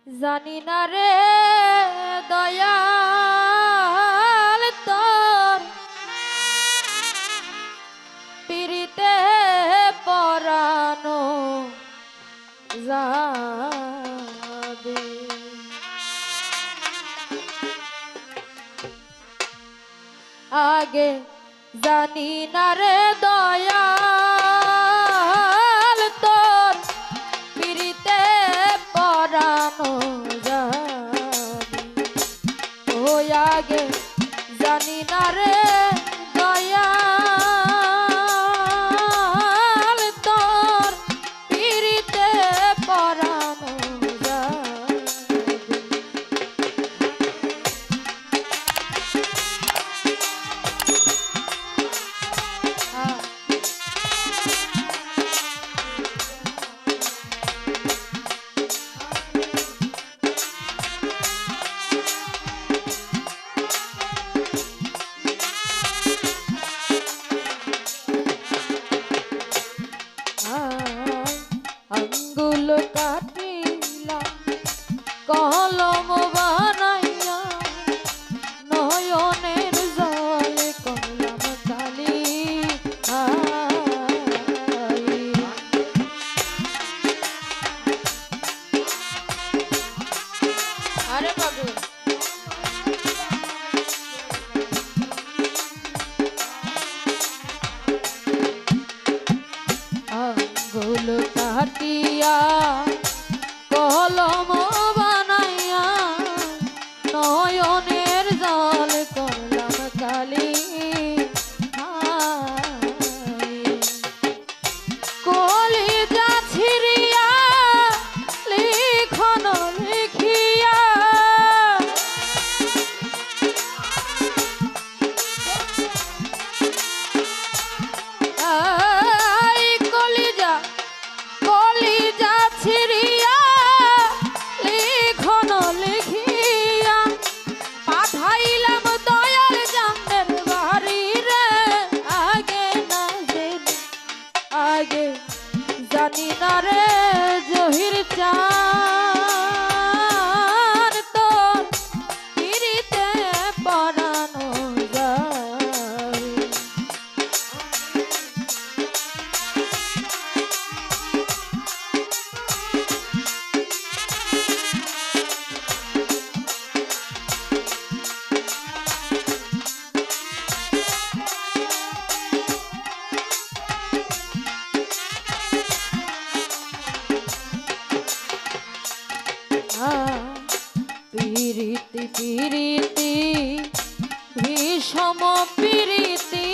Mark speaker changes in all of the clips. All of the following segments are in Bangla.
Speaker 1: জানি না রে দয়াল তোর পিরিতে পরানো যাবে। আগে জানি না রে দয়াল তোর পিরিতে পরানো যাবে। ওই আগে জানি না রে দয়াল তোর পিরিতে পরানো যাবে। আঙ্গুল কাটিলা কলম বানাইয়া নয়নের জল কলম কালি। আরে বাবু আঙ্গুল কাটিয়া কলম বানাইয়া নয়নের জল করলাম কালি। কলিজা ছিড়িয়া লিখন লিখিয়া কলিজা ছিড়িয়া লিখন লিখিয়া পাঠাইলাম দয়াল জানদের বাড়ি রে। আগে না জেনে আগে জানি না রে জহির চান তোর পিরিতে পরানো যাবে। পিরিতি পিরিতি ভীষম পিরিতি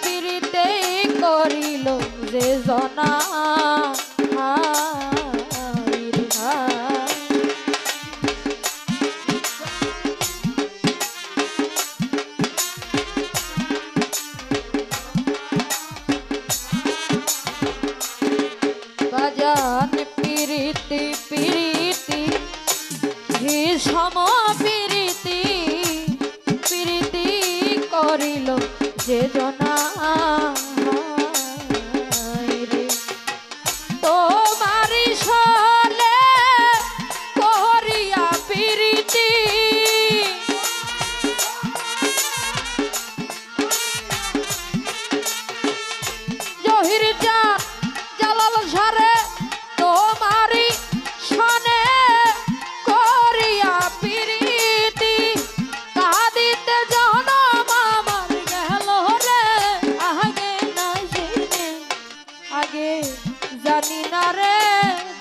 Speaker 1: পিরিতে করিল যে জনা। বাজান পিরিতি পিরিতি ভীষম পিরিতি পিরিতি করিল যে জনা। তোমারি সলে করিয়া পিরিতি জহির চান জালাল ঝারে তোমারি সনে করিয়া পিরিতি কাঁদিতে জনম আমার গেল রে। আগে না জেনে আগে জানি না রে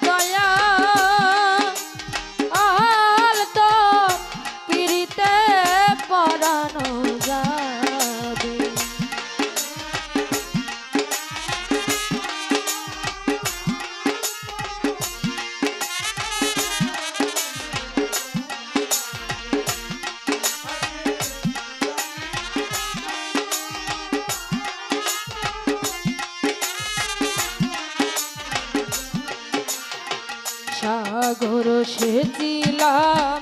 Speaker 1: দয়াল তোর পিরিতে পরানো যাবে। সাগর সেচিলাম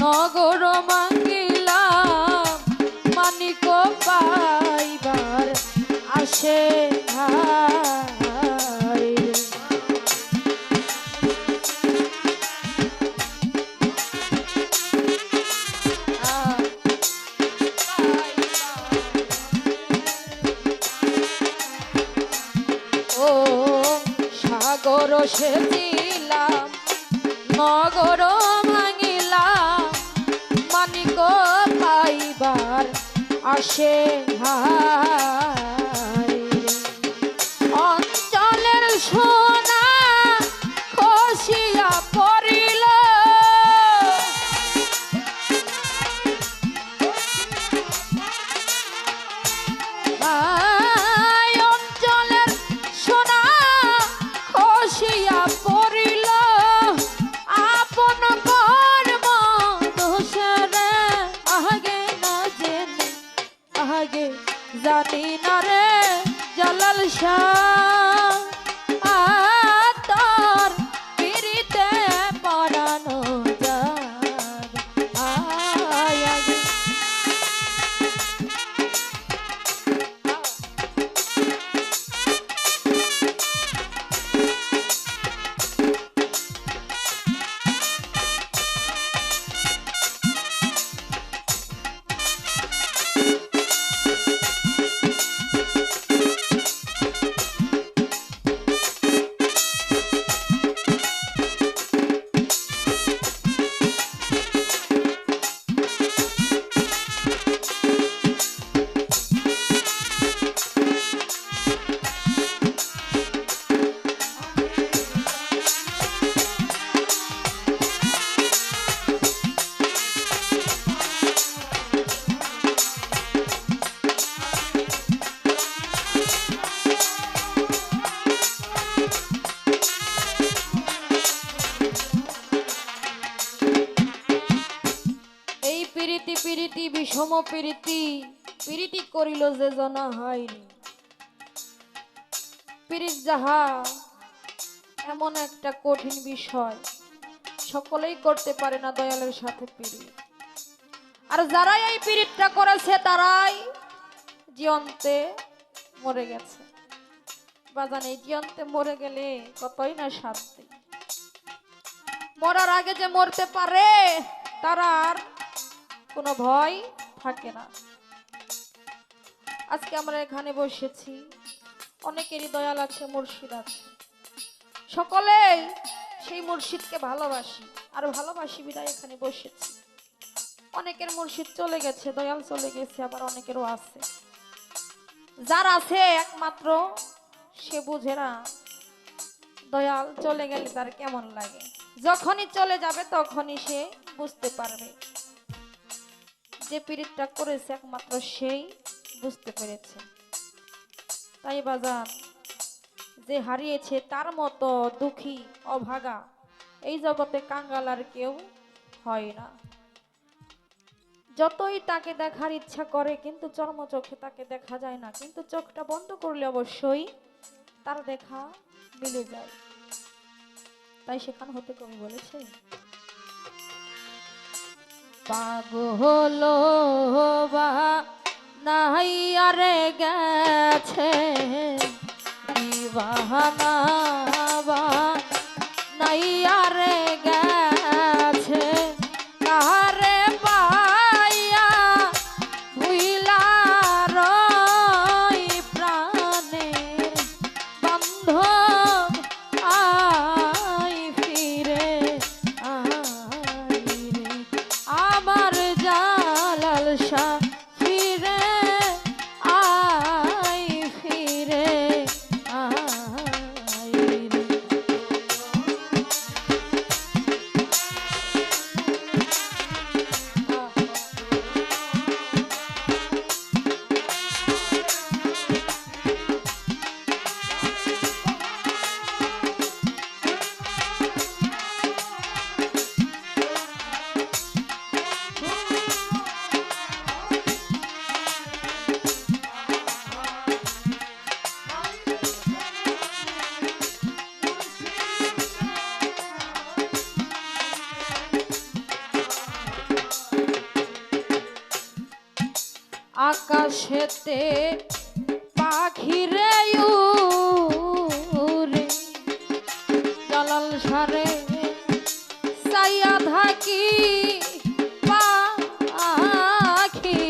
Speaker 1: নগর মাঙ্গিলাম মানিক পাইবার আসে ভাই। সেজিলাম নগর ভাঙিলাম মানিক পাইবার আসে হায় অঞ্চলের সোনা খসিয়া পড়িল অঞ্চলের সোনা খসিয়া পড়িল আপন কর্ম দোষরে আগে না জেনে আগে জানি না রে জালাল শাহ তোর পিরিতে পরানো যার আগে প্রীতি বিষম প্রীতি করিল যে জনা হয়নি প্রীত যাহা এমন একটা কঠিন বিষয় সকলেই করতে পারে না দয়ালের সাথে প্রীত আর যারাই এই প্রীতটা করেছে তারাই জীবন্তে মরে গেছে বাজান এই জীবন্তে মরে গেলে কতই না শান্তি মরার আগে যে মরতে পারে তারা আর কোনো ভয় থাকে না আজকে আমরা এখানে বসেছি অনেকেরই দয়াল আছে মুর্শিদ আছে সকলেই সেই মুর্শিদকে ভালোবাসি আর ভালোবাসি বিদায় এখানে বসেছি অনেকের মুর্শিদ চলে গেছে দয়াল চলে গেছে আবার অনেকেরও আছে যার আছে একমাত্র সে বুঝে না দয়াল চলে গেলে তার কেমন লাগে যখনই চলে যাবে তখনই সে বুঝতে পারবে যে পীড়িতটা করেছে একমাত্র সেই বুঝতে পেরেছে তাই বাজান যে হারিয়েছে তার মতো দুঃখী অভাগা এই জগতে কাঙ্গাল আর কেউ হয় না যতই তাকে দেখার ইচ্ছা করে কিন্তু চর্ম চোখে তাকে দেখা যায় না কিন্তু চোখটা বন্ধ করলে অবশ্যই তার দেখা মিলে যায় তাই সেখান হতে কবি বলেছে পাগল বা নাই আরে গেছে দিবানা বা নাই আরে গেছে কারে পাইয়া ভুইলা রই প্রাণের বান্ধব আই ফিরে আই রে আমার জালাল শাহ ফিরে আই ফিরে আই রে আকাশেতে পাখিরে উড়ে জালাল সারে সাইয়া থাকি পাখি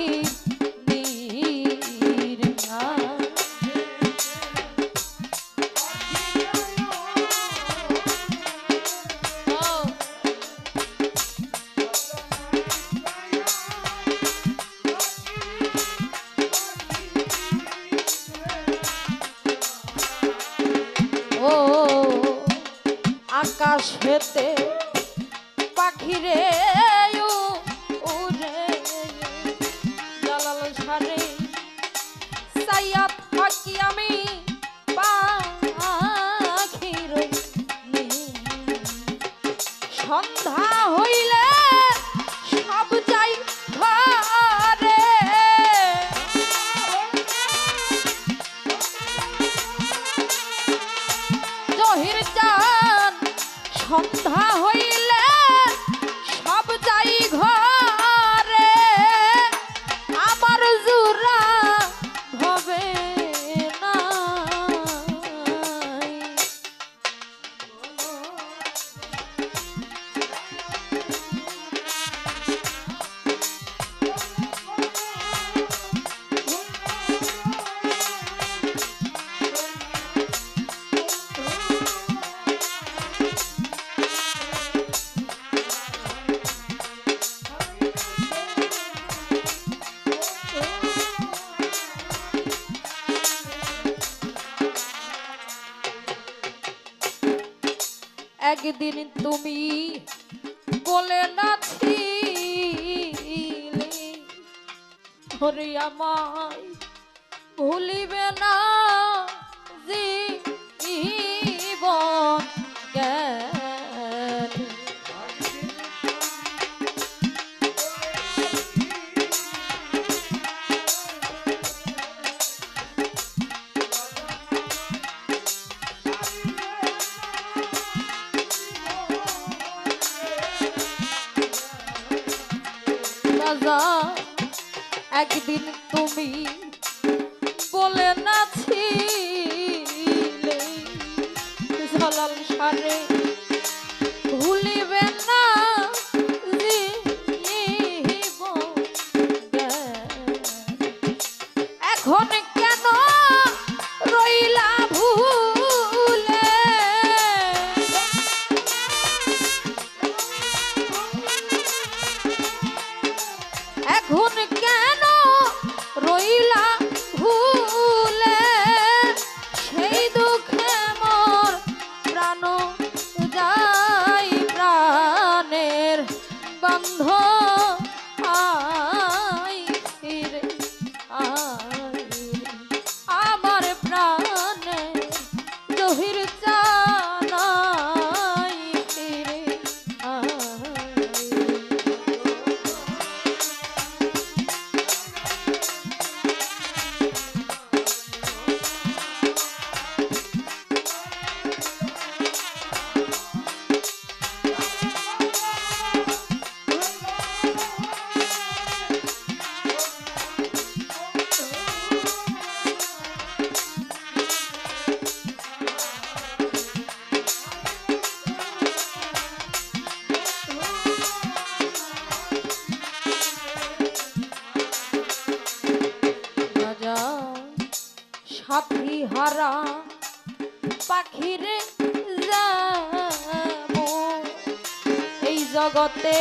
Speaker 1: নীরা গাছেতে পাখিরে উড়ে জালাল ঝাড়ে সাইয়া থাকি আমি পাখির সন্ধ্যা হইলে সব যাই ঘরে জহির চান সন্ধ্যা হইলে সব যাই ঘরে আমার জুরা হবে না একদিন তুমি বলে নাছিলে ওরে আমায় ভুলিবে না জীবন জ্ঞান রাজা একদিন তুমি বলে নাছিলে জালাল সারে ভুলিবে না জীবন এখন কেন রইলা ভুলে এখন কেন রইলা ভুলে সেই দুঃখে মোর প্রাণ যাই প্রাণের বন্ধ আই ফিরে আই আমার প্রাণে জহির চানাই ফিরে আই সাথী হারা পাখিরে যাবো এই জগতে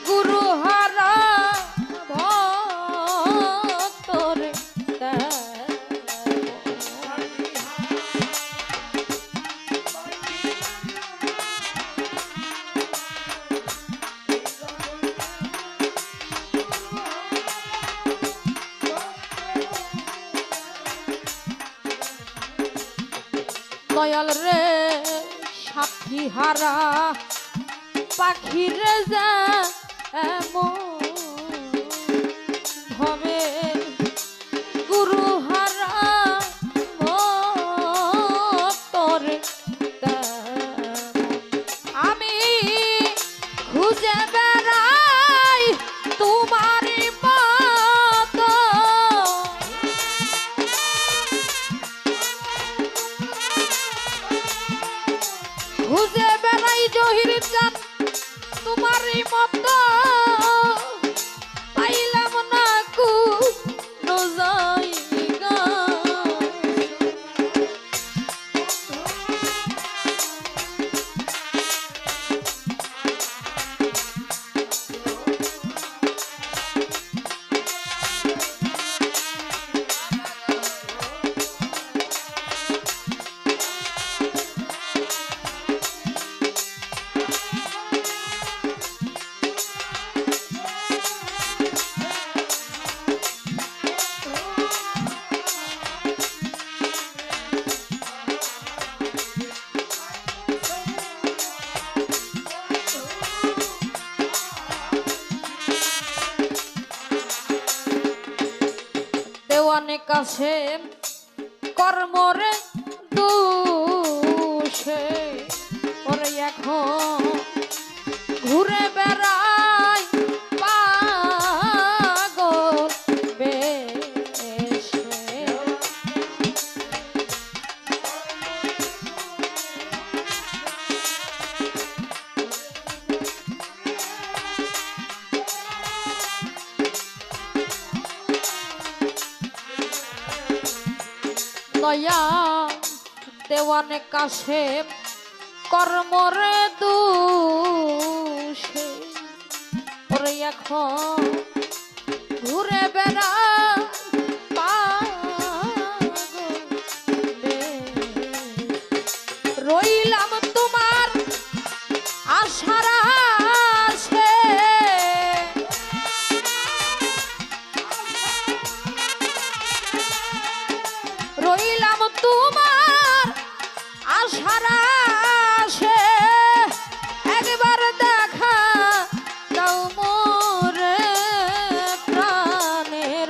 Speaker 1: গুরু হারা ভক্তরে দয়াল রে সাথী হারা পাখিরে যা ভবে গুরু হারা ভক্তরে আমি খুঁজে বেড়াই তোমার মতো খুঁজে বেড়াই জহির চান তোমারই মতো পাইলাম না কু জায়গা কাছে কর্মরে দোষে ওরে এখন ঘুরে বেড়াই পাগল বেশে। দয়া দেওয়ানে কাছে কর্মরে দোষে ওরে এখন ঘুরে বেড়া রইলাম তোমার আশার আশে রইলাম তোমার আশার আশে একবার দেখা দাও মোরে প্রাণের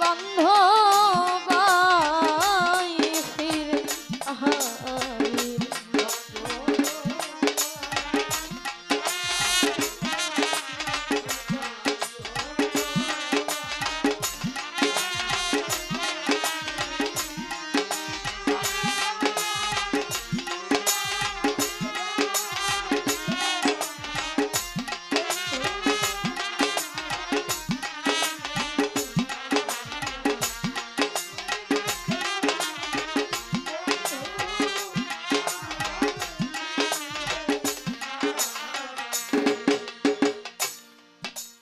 Speaker 1: বান্ধবাই ফিরে আহাইর।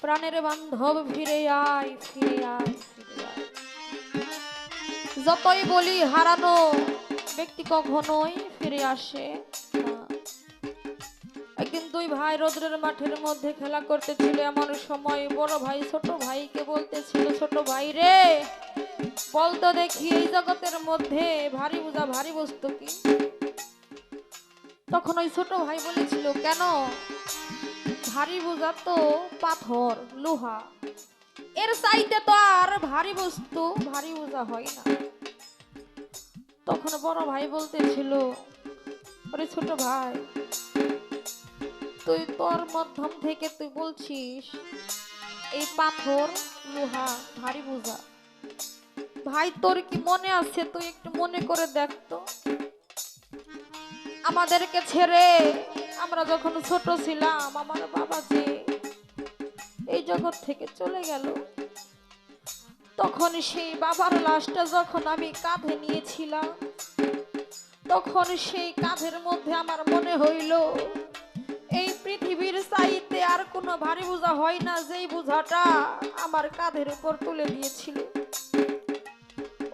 Speaker 1: প্রাণের বান্ধব ফিরে আয় ফিরে আয় ফিরে আয়। যতই বলি হারানো ব্যক্তি কখনোই ফিরে আসে না। একদিন দুই ভাই রৌদ্রের মাঠের মধ্যে খেলা করতেছিল, এমন সময় বড় ভাই ছোট ভাইকে বলতেছিল, ছোট ভাই রে বলতো দেখি এই জগতের মধ্যে ভারী বোঝা ভারী বস্তু কি? তখন ওই ছোট ভাই বলেছিল, কেন? ভারী বোঝা তো পাথর লোহা, এর চাইতে তো আর ভারী বস্তু ভারী বোঝা হয় না। তখন বড় ভাই বলতেছিল, আরে ছোট ভাই তুই তোর মাধ্যম থেকে তুই বলছিস এই পাথর লোহা ভারী বোঝা, ভাই তোর কি মনে আছে? তুই একটু মনে করে দেখ তো, আমাদেরকে ছেড়ে আমরা যখন ছোট ছিলাম আমার বাবা যে এই জগৎ থেকে চলে গেল, তখন সেই বাবার লাশটা যখন আমি কাঁধে নিয়েছিলাম, তখন সেই কাঁধের মধ্যে আমার মনে হইল এই পৃথিবীর চাইতে আর কোনো ভারী বোঝা হয় না, যেই বোঝাটা আমার কাঁধের উপর তুলে দিয়েছিল।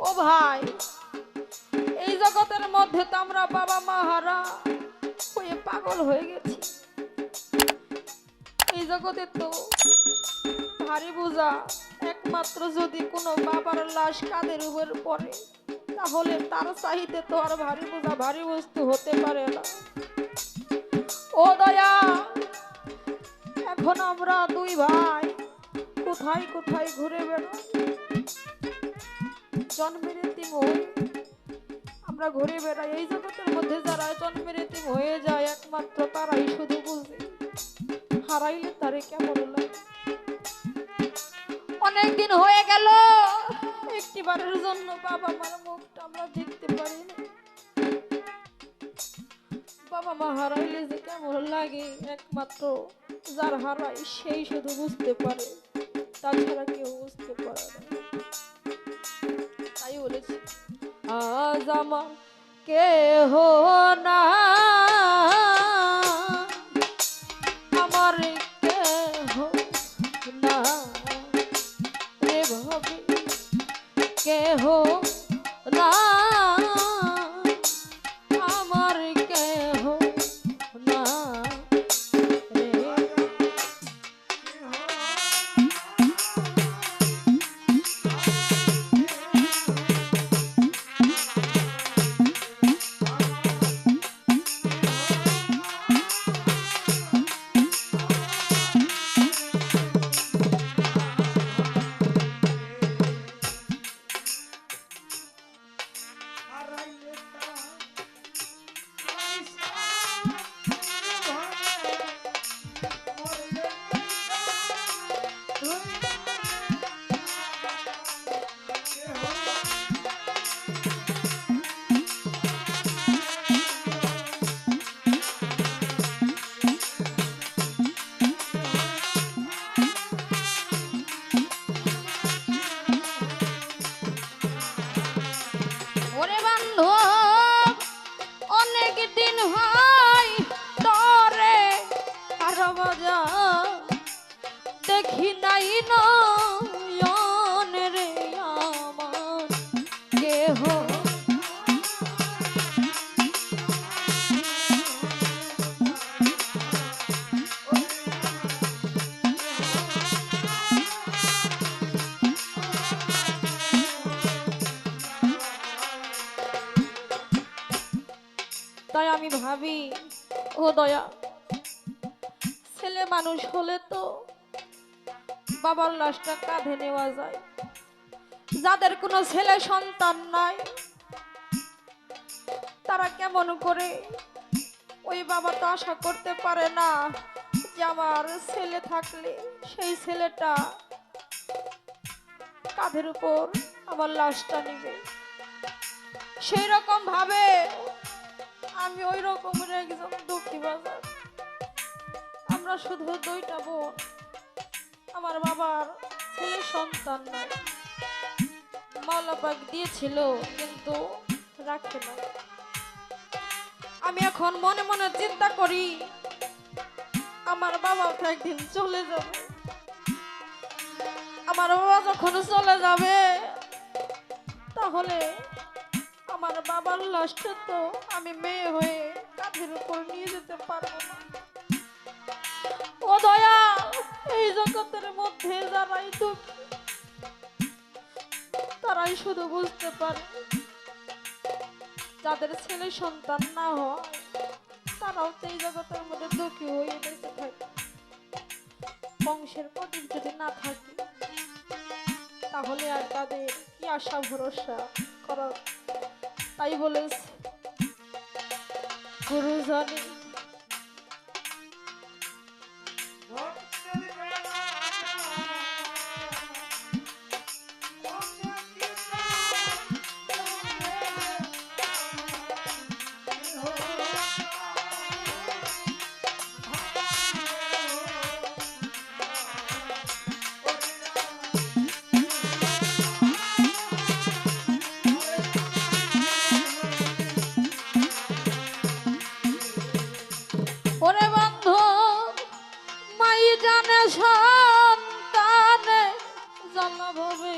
Speaker 1: ও ভাই, এই জগতের মধ্যে তো আমরা বাবা মা হারা হয়ে পাগল হয়ে গেছি। এই জগতে তো ভারী বোঝা একমাত্র যদি কোনো বাবার লাশ কাঁধের উপর পড়ে, তাহলে তার চাইতে তো আর ভারী বোঝা ভারী বস্তু হতে পারে না। ও দয়া, এখন আমরা দুই ভাই কোথায় কোথায় ঘুরে বেড়াই, জন্মের এতিম হই আমরা ঘুরে বেড়াই। এই জগতের মধ্যে যারা জন্মের এতিম হয়ে যায় একমাত্র তারাই শুধু বুঝে হারাইলে তারে কেমন লাগে। অনেকদিন হয়ে গেল একটিবারের জন্য বাবা মার মুখটা আমরা দেখতে পারি না। বাবা মা হারাইলে যে কেমন লাগে একমাত্র যার হারাই সেই শুধু বুঝতে পারে, তাছাড়া কেউ বুঝতে পারে না। তাই বলেছি, আজ আমার কেহ না, আমার কেহ না রে ভাবি, কেহ না আমার কেহ না রে। আমি ভাবি, ও দয়া, ছেলে মানুষ হলে তো বাবার লাশটা কাঁধে নেওয়া যায়। যাদের কোনো ছেলে সন্তান নাই তারা কেমন করে, ওই বাবা তো আশা করতে পারে না যে আমার ছেলে থাকলে সেই ছেলেটা কাঁধের উপর আমার লাশটা নিবে। সেই রকম ভাবে আমি ওই রকমের একজন দুঃখী বাজার। আমরা শুধু দুইটা বোন, আমার বাবার ছেলে সন্তান নাই। মাওলা পাক দিয়েছিল কিন্তু রাখে না। আমি এখন মনে মনে চিন্তা করি আমার বাবা তো একদিন চলে যাবে। আমার বাবা যখন চলে যাবে তাহলে আমার বাবার লাশটা তো আমি মেয়ে হয়ে কাঁধের উপর নিয়ে যেতে পারবো না। ও দয়া, এই জগতের মধ্যে যারাই দুঃখী তারাই শুধু বুঝতে পারে, যাদের ছেলে সন্তান না হয় তারাও তো এই জগতের মধ্যে দুঃখী হয়ে বেঁচে থাকে। বংশের প্রদীপ যদি না থাকে তাহলে আর তাদের কি আশা ভরসা করার। তাই বলেছে গুরুজনে, ওরে বন্ধু মাই জানে সন্তানে জন্মভবে,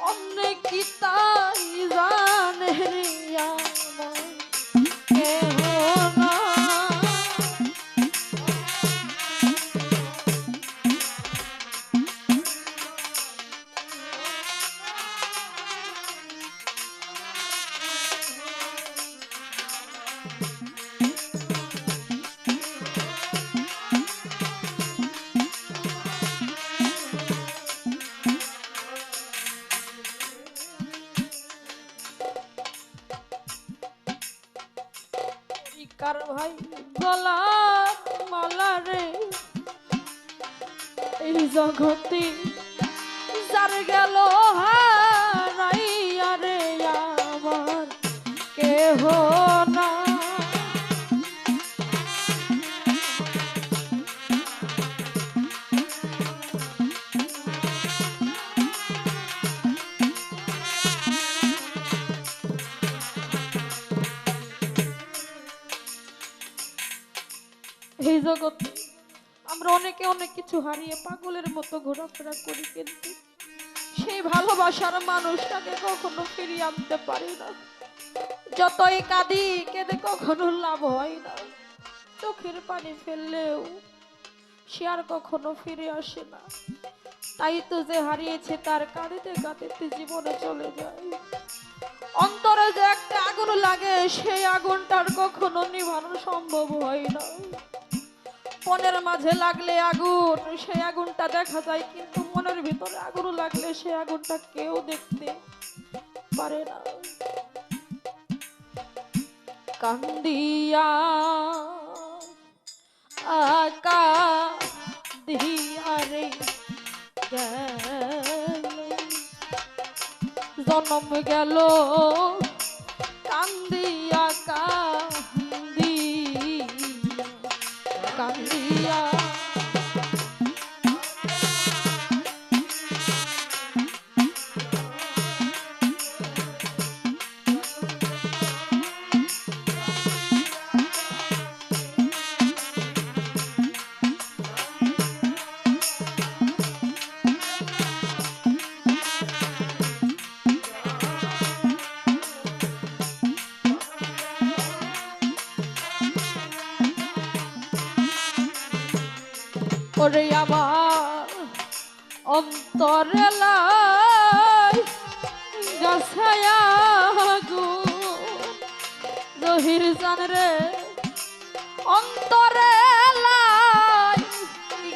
Speaker 1: অন্য কি তাই জানে রে আমার কেহ না। কার ভাই গলার মালা রে, এই জগতে যার গেল হারাইয়া রে আমার কেহ না। এই জগতে আমরা অনেকে অনেক কিছু হারিয়ে পাগলের মতো ঘোরাফেরা করি, কিন্তু সেই ভালোবাসার মানুষটাকে কখনো ফিরিয়ে আনতে পারি না। যতই কাঁদি কেঁদে কখনো লাভ হয় না। চোখের পানি ফেললেও সে আর কখনো ফিরে আসে না। তাই তো যে হারিয়েছে তার কাঁদিতে কাঁদিতে জীবনে চলে যায়। অন্তরে যে একটা আগুন লাগে সেই আগুনটার কখনো নিভানো সম্ভব হয় না। মনের মাঝে লাগলে আগুন, সেই আগুনটা দেখা যায়, কিন্তু মনের ভিতরে আগুন লাগলে সেই আগুনটা কেউ দেখতে পারে না। কান্দিয়া আকা দিয়া রে জন্ম গেল কান্দিয়া কান্দিয়া কান্দিয়া। ওরে আমার অন্তরে লাই গাছায়া আগুন জহির জান রে অন্তরে লাই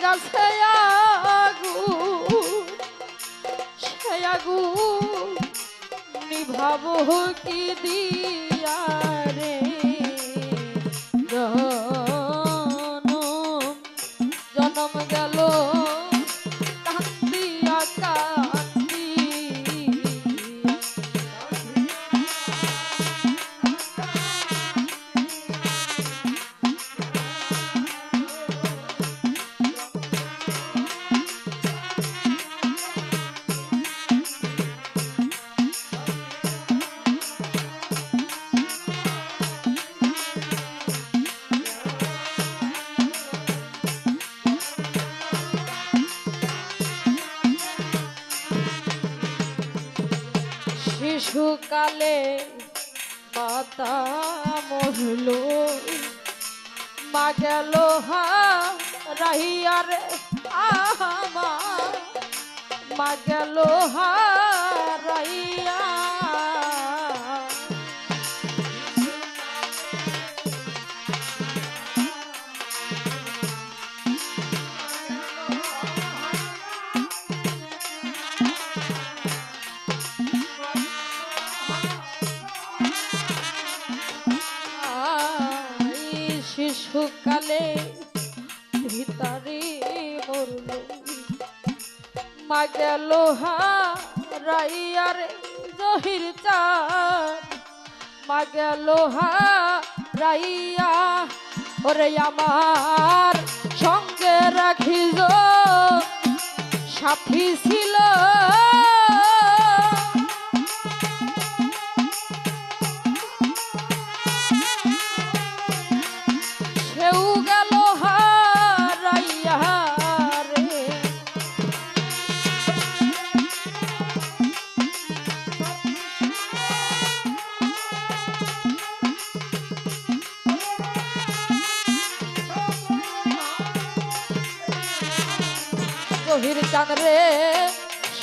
Speaker 1: গাছে আগুন সে আগুন নিভাবো কি দিয়া রে জনম জনম গেল কান্দিয়া কান্দি শিশুকালে মাতা মরল মা গেল হারাইয়া রে আমা মা গেল হারাইয়া শিশুকালে ভিতরে মরল মা গেল হারাইয়া রে জহির চাঁদ মা গেল হারাইয়া ওরে আমার সঙ্গে রাখিল সাথী ছিল সেও গেল হারাইয়া রে জহির চাঁদ রে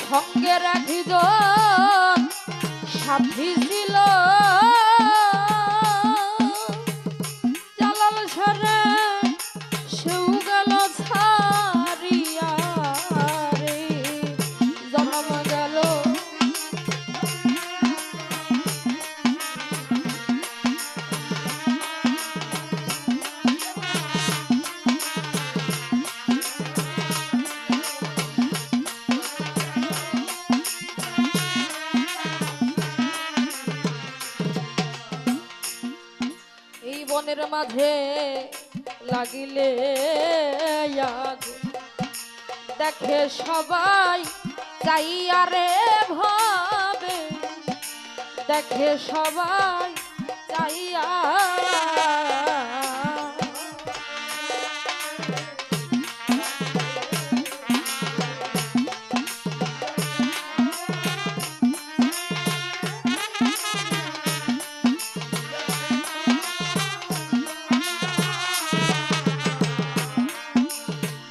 Speaker 1: সঙ্গে রাখিল সাথী ছিল জালাল সরে সেও গেল ছাড়িয়া রে জনম গেল এই বনের মাঝে লাগিলে আগুন দেখে সবাই চাইয়া রে ভাবে দেখে সবাই চাইয়া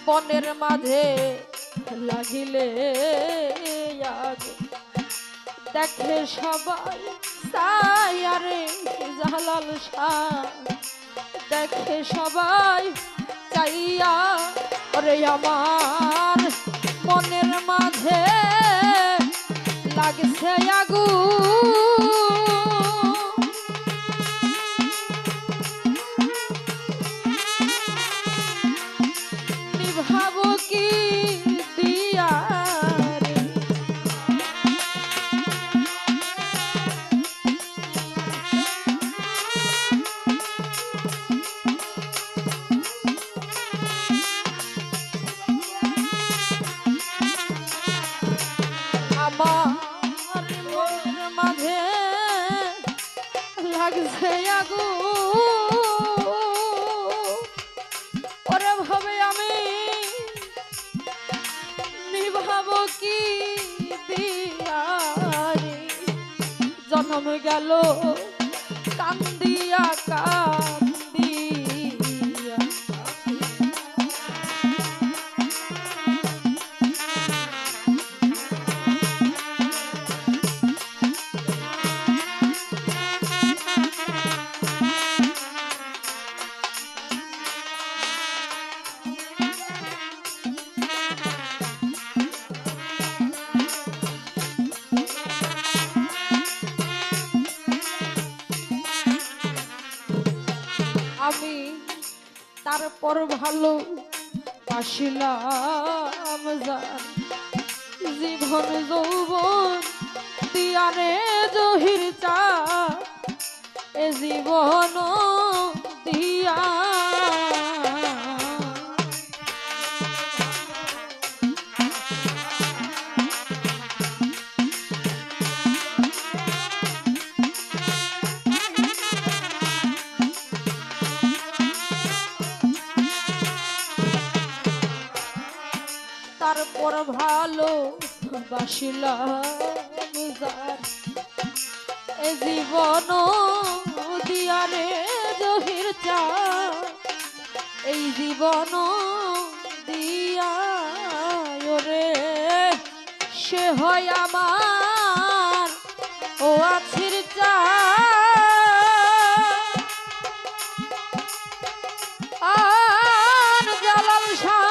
Speaker 1: বনের মাঝে লাগিলে আগুন দেখে সবাই চাইয়া রে জালাল শাহ দেখে সবাই চাইয়া ওরে আমার মনের মাঝে লাগছে আগুন নিভাবো কি দিয়া রে আমার মনের মাঝে লাগছে আগুন ওরে ভাবে আমি নিভাবো কি দিয়া রে জন্ম গেল কান্দিয়া কান্দিয়া তারপর ভালো বাসিলাম জান জীবন যৌবন দিয়ারে জহির চা এ জীবন দিয়া তারপর ভালো বাসিলাম যার এ জীবন দিয়ারে জহির চা এই জীবন দিয়া রে সে হয় আমার ও আছির চা আর জালাল শাহ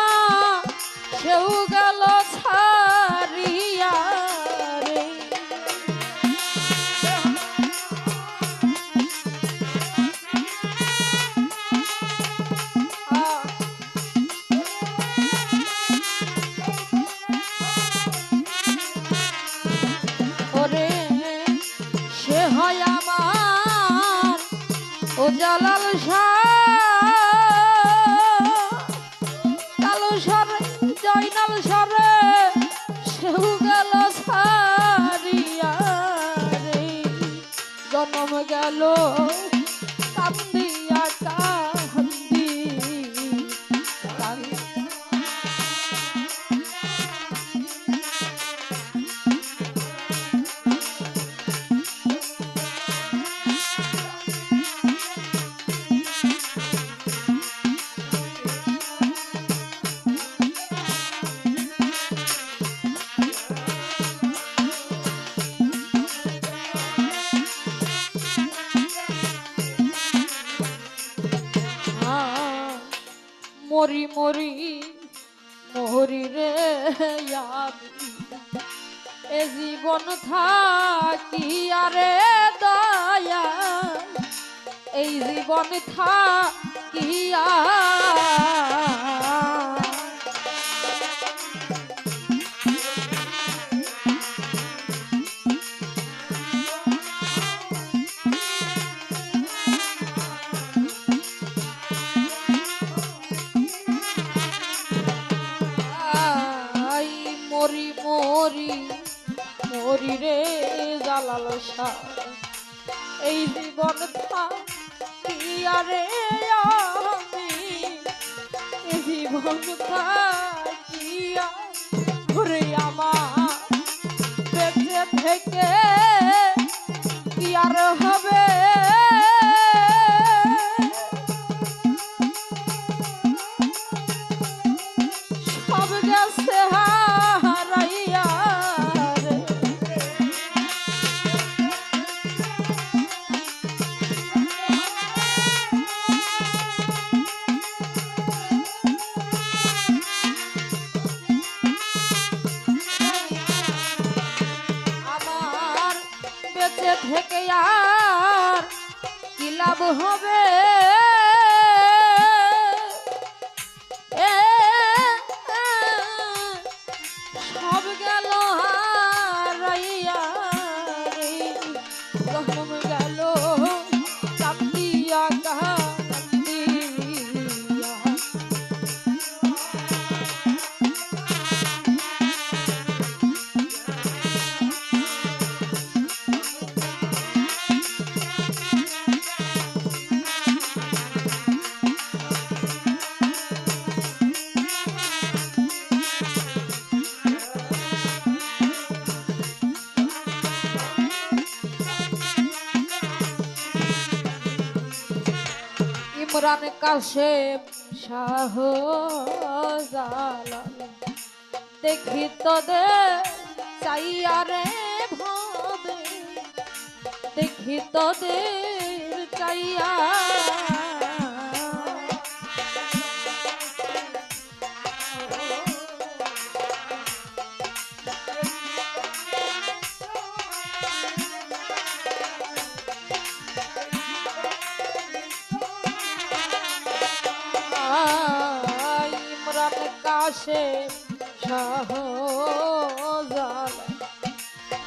Speaker 1: সেও গেল ছাড়িয়া রে ওরে সে হয় আমার ও জালাল শাহ কালো সরে জয়নাল সরে সেও গেল ছাড়িয়া রে জনম গেল কান্দিয়া কান্দি কান্দি মরি মরি মরি রে আমি এ জীবন থাকি আরে দয়া এই জীবন থাকিয়া মরি মরি মরি রে জালাল শাহ এই জীবন থাকিয়া রে আমি এই জীবন থাকিয়া ঘুরে আমার বেঁচে থেকে কি আর হবে সব গেছে হারাইয়া রে আমার বেঁচে থেকে আর কি লাভ হবে সব গেল হারাইয়া রে জনম গেল কান্দিয়া কান্দিয়া ইমরান কাশেম শাহ জালাল দেখি তোদের চাইয়া রে ভাবে দেখি তোদের চাইয়া ইমরান কাশে শাহজালাল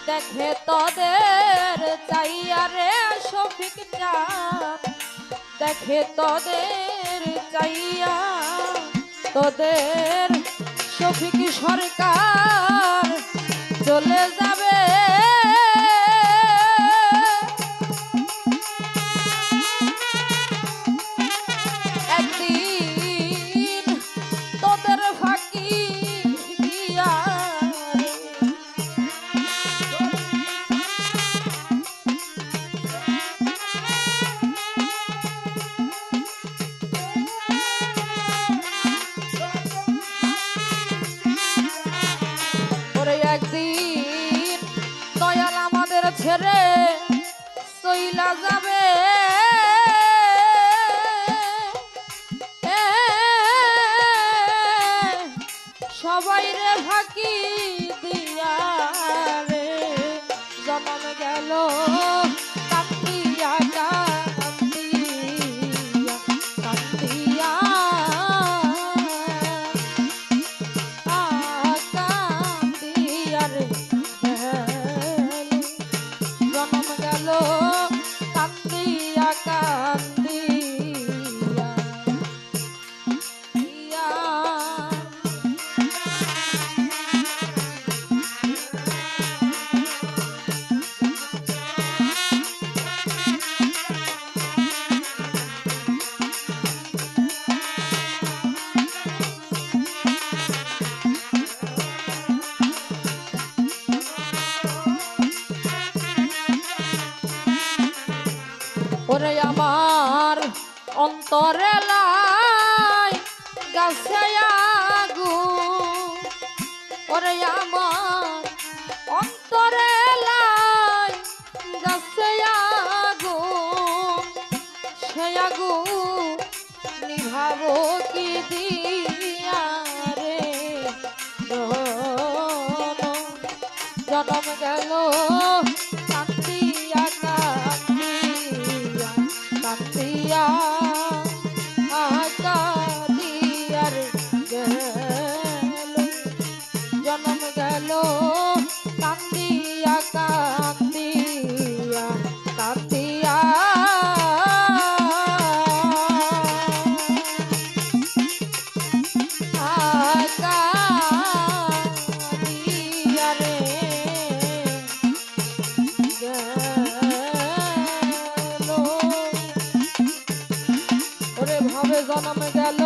Speaker 1: দেখে তোদের চাইয়া রে শফিক চাঁদ দেখে তোদের চাইয়া তোদের শফিক সরকার চলে যাবে একদিন তোদের ফাঁকি দিয়া একদিন দয়াল আমাদের ছেড়ে চইলা যাবে সবাই রে ফাঁকি দিয়া রে জনম গেল কান্দিয়া কান্দিয়া কান্দিয়া ওরে আমার অন্তরে লাই গাছে আগুন ওরে আমার অন্তরে লাই গাছে আগুন সে আগুন নিভাবো কি দিয়া রে জনম গেল কান্দিয়া কান্দিয়া কান্দিয়া কাঁদিয়ার গেল জনম গেল কান্দিয়া কান্দিয়া কান্দিয়া কাঁদিয়া রে ওরে ভাবে জন্ম গেল